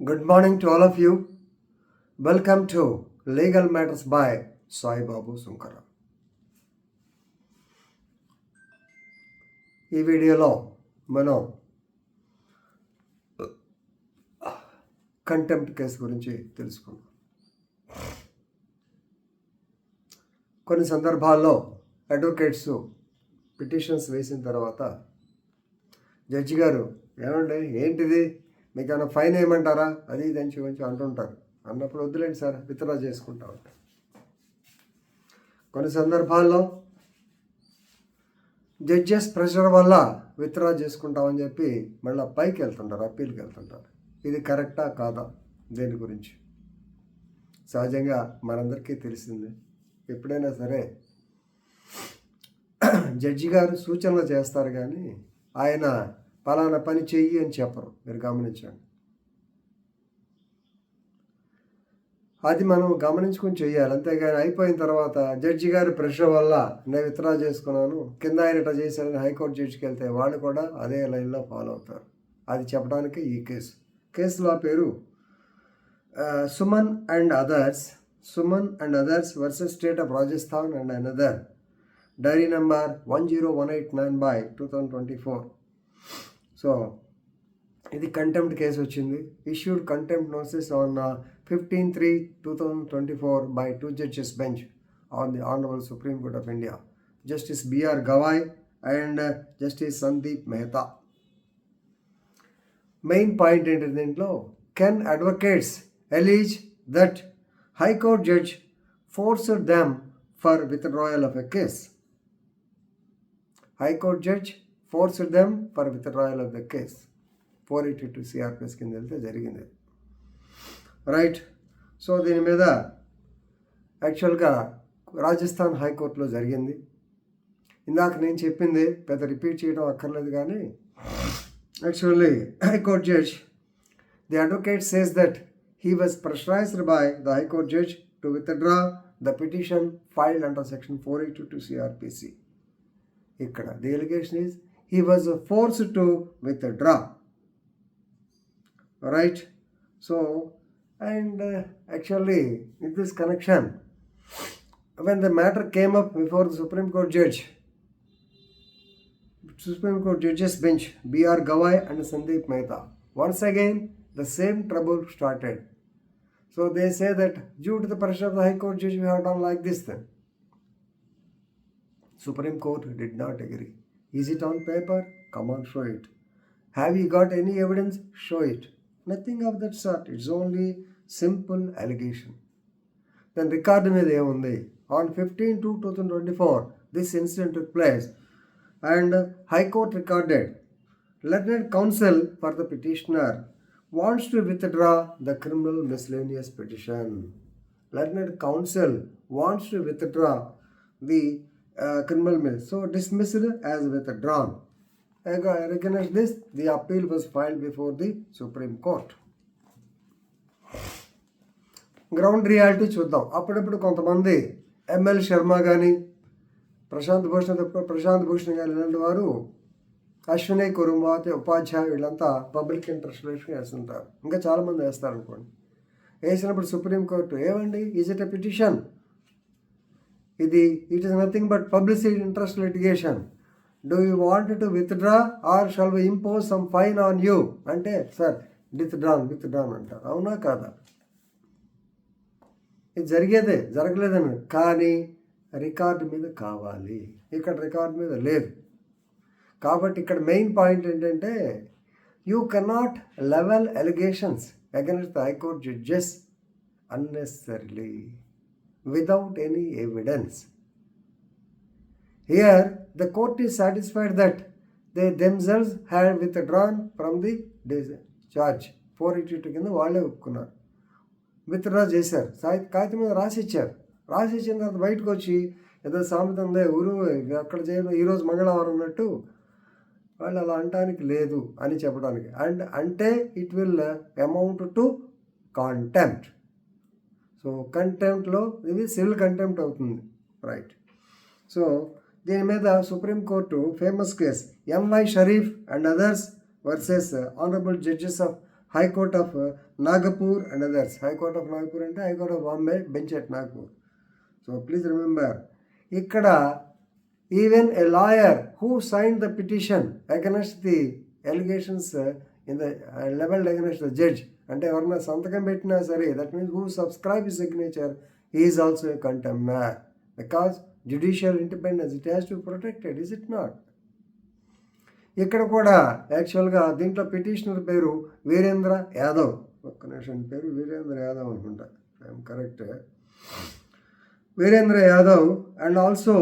Good morning to all of you. Welcome to Legal Matters by Sai Babu Sunkara. ఈ వీడియోలో మనం contempt case గురించి తెలుసుకుందాం. కొన్ని సందర్భాల్లో అడ్వకేట్స్ పిటిషన్స్ వేసిన తర్వాత జడ్జి గారు ఏమండి ఏంటిది మీకు ఏమైనా ఫైన్ వేయమంటారా అది ఇది అని కొంచెం అంటుంటారు. అన్నప్పుడు వద్దులేండి సార్ విత్డ్రా చేసుకుంటా ఉంటారు. కొన్ని సందర్భాల్లో జడ్జెస్ ప్రెషర్ వల్ల విత్డ్రా చేసుకుంటామని చెప్పి మళ్ళీ పైకి వెళ్తుంటారు, అప్పీల్కి వెళ్తుంటారు. ఇది కరెక్టా కాదా దేని గురించి? సహజంగా మనందరికీ తెలిసిందే. ఎప్పుడైనా సరే జడ్జి గారు సూచనలు చేస్తారు కానీ ఆయన పలానా పని చెయ్యి అని చెప్పరు. మీరు గమనించండి. అది మనం గమనించుకొని చెయ్యాలి. అంతేగాని అయిపోయిన తర్వాత జడ్జి గారి ప్రెషర్ వల్ల నేను విత్డ్రా చేసుకున్నాను, కింద ఆయన ఇట్లా చేశారని హైకోర్టు జడ్జికి వెళ్తే వాళ్ళు కూడా అదే లైన్లో ఫాలో అవుతారు. అది చెప్పడానికి ఈ కేసులో పేరు Suman and others versus state of Rajasthan and another, dairy number 10189/2024. So ఇది కంటెంప్ట్ కేసు వచ్చింది. Issued contempt notice on 15/3/2024 by 2 judges bench on the Honorable Supreme Court of India, Justice B.R. Gawai and Justice Sandeep Mehta. Main point ఏంటి దీంట్లో, can advocates allege that High Court judge forced them for withdrawal of a case. High Court judge forced them for withdrawal of the case. 482 CRPS కింద వెళ్తే జరిగింది, right. So దీని మీద యాక్చువల్గా రాజస్థాన్ హైకోర్టులో జరిగింది. ఇందాక నేను చెప్పింది పెద్ద రిపీట్ చేయడం అక్కర్లేదు కానీ actually high court judge, the advocate says that he was pressurized by the High Court judge to withdraw the petition filed under section 482 CRPC. ఇక్కడ the allegation is he was forced to withdraw, right? So and actually in this connection, when the matter came up before the Supreme Court judges bench, B.R. Gawai and Sandeep Mehta, once again the same trouble started. So they say that due to the pressure of the High Court judge we have done like this then. Supreme Court did not agree. Is it on paper? Come on, show it. Have you got any evidence? Show it. Nothing of that sort. It's only simple allegation. Then record మీద ఏముంది? On 15/2/2024 this incident took place and High Court recorded learned counsel for the petitioner wants to withdraw the criminal miscellaneous petition. Learned counsel wants to withdraw the criminal so dismissed as withdrawn. Against this, the appeal was filed before the Supreme Court. Ground reality చూద్దాం. అప్పుడప్పుడు కొంతమంది ML Sharma కానీ ప్రశాంత్ భూషణ్ కానీ ఇలాంటి వారు, అశ్విని కురుంబాతే ఉపాధ్యాయ, వీళ్ళంతా public interest litigation వేస్తుంటారు. ఇంకా చాలామంది వేస్తారు అనుకోండి. వేసినప్పుడు సుప్రీంకోర్టు ఏమండి, is it a petition, it is nothing but publicity interest litigation, do you want to withdraw or shall we impose some fine on you అంటే సార్ విత్డ్రాన్ అంటారు. అవునా కాదా? ఇది జరిగేదే, జరగలేదని. కానీ రికార్డు మీద కావాలి, ఇక్కడ రికార్డు మీద లేదు. కాబట్టి ఇక్కడ మెయిన్ పాయింట్ ఏంటంటే, you cannot level allegations against the high court judges unnecessarily without any evidence. Here the court is satisfied that they themselves had withdrawn from the charge. 482 కింద వాళ్ళే ఒప్పుకున్నారు, విత్డ్రా చేశారు, కాగితం మీద రాసిచ్చారు. రాసిచ్చిన తర్వాత బయటకు వచ్చి ఏదో సామెత ఉందే ఊరు అక్కడ చేయడం ఈరోజు మంగళవారం అన్నట్టు వాళ్ళు అలా అనటానికి లేదు అని చెప్పడానికి. అండ్ అంటే it will amount to contempt. So కంటెంప్ట్లో ఇది సివిల్ కంటెంప్ట్ అవుతుంది, రైట్. సో దీని మీద supreme court famous case M Y Shareef and others versus honourable judges of High Court of Nagpur and others. High Court of Nagpur and High Court of Bombay, bench at Nagpur. So please remember, ikkada even a lawyer who signed the petition against the allegations in the leveled against the judge, అంటే ఎవరన్నా సంతకం పెట్టినా సరే, that means who subscribe his signature, he is also a contemner, because judicial independence, it has to be protected, is it not? ఇక్కడ కూడా యాక్చువల్గా దీంట్లో petitioner పేరు వీరేంద్ర యాదవ్, ఒక్క నిమిషం, పేరు వీరేంద్ర యాదవ్ అనుకుంటా, I'm correct, Virendra Yadav. And also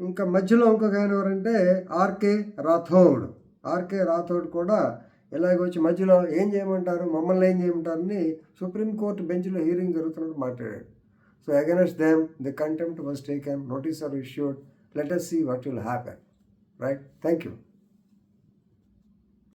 ఇంకా మధ్యలో ఇంకొక ఆయన ఎవరంటే ఆర్కే రాథోడ్. ఆర్కే రాథోడ్ కూడా ఇలాగొచ్చి మధ్యలో ఏం చేయమంటారు, మమ్మల్ని ఏం చేయమంటారని సుప్రీంకోర్టు బెంచ్లో హీరింగ్ జరుగుతున్నట్టు మాట్లాడాడు. So against them the contempt was taken, notice are issued. Let us see what will happen. Right? Thank you.